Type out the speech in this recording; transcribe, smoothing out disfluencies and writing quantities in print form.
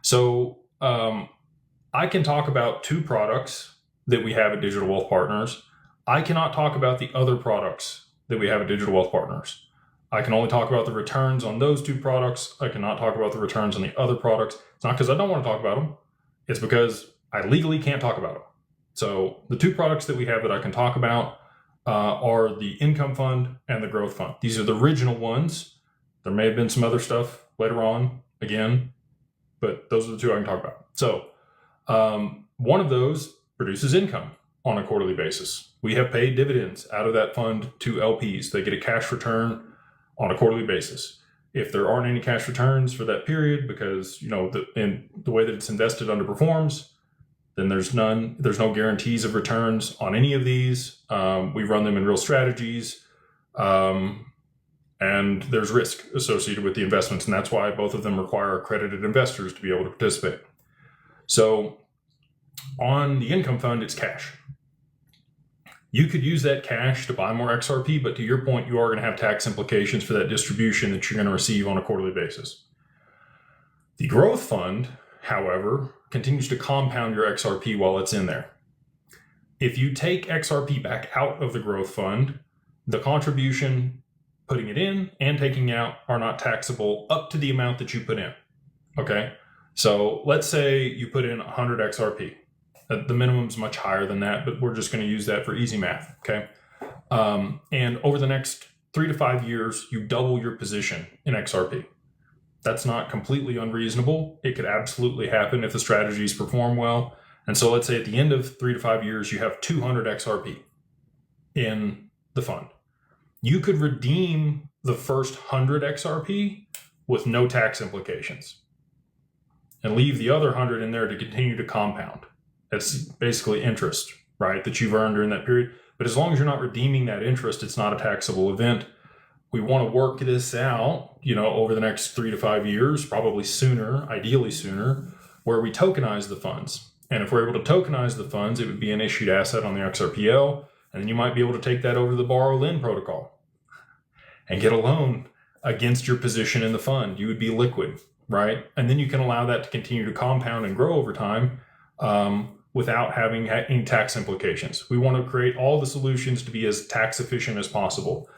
So I can talk about two products that we have at Digital Wealth Partners. I cannot talk about the other products that we have at Digital Wealth Partners. I can only talk about the returns on those two products. I cannot talk about the returns on the other products. It's not because I don't want to talk about them. It's because I legally can't talk about them. So the two products that we have that I can talk about are the income fund and the growth fund. These are the original ones. There may have been some other stuff later on, again, but those are the two I can talk about. So one of those produces income on a quarterly basis. We have paid dividends out of that fund to LPs. They get a cash return on a quarterly basis. If there aren't any cash returns for that period because the way that it's invested underperforms, then there's no guarantees of returns on any of these. We run them in real strategies, and there's risk associated with the investments, and that's why both of them require accredited investors to be able to participate. So on the income fund, it's cash. You could use that cash to buy more XRP, but to your point, you are going to have tax implications for that distribution that you're going to receive on a quarterly basis. The growth fund, however, continues to compound your XRP while it's in there. If you take XRP back out of the growth fund, the contribution, putting it in and taking out, are not taxable up to the amount that you put in. Okay? So let's say you put in 100 XRP. The minimum is much higher than that, but we're just going to use that for easy math. Okay? And over the next 3 to 5 years, you double your position in XRP. That's not completely unreasonable. It could absolutely happen if the strategies perform well. And so let's say at the end of 3 to 5 years, you have 200 XRP in the fund. You could redeem the first 100 XRP with no tax implications and leave the other 100 in there to continue to compound. That's basically interest, right, that you've earned during that period. But as long as you're not redeeming that interest, it's not a taxable event. We want to work this out, over the next 3 to 5 years, probably sooner, ideally sooner, where we tokenize the funds. And if we're able to tokenize the funds, it would be an issued asset on the XRPL, and then you might be able to take that over to the Borrow-Lend protocol and get a loan against your position in the fund. You would be liquid, right? And then you can allow that to continue to compound and grow over time without having any tax implications. We want to create all the solutions to be as tax efficient as possible.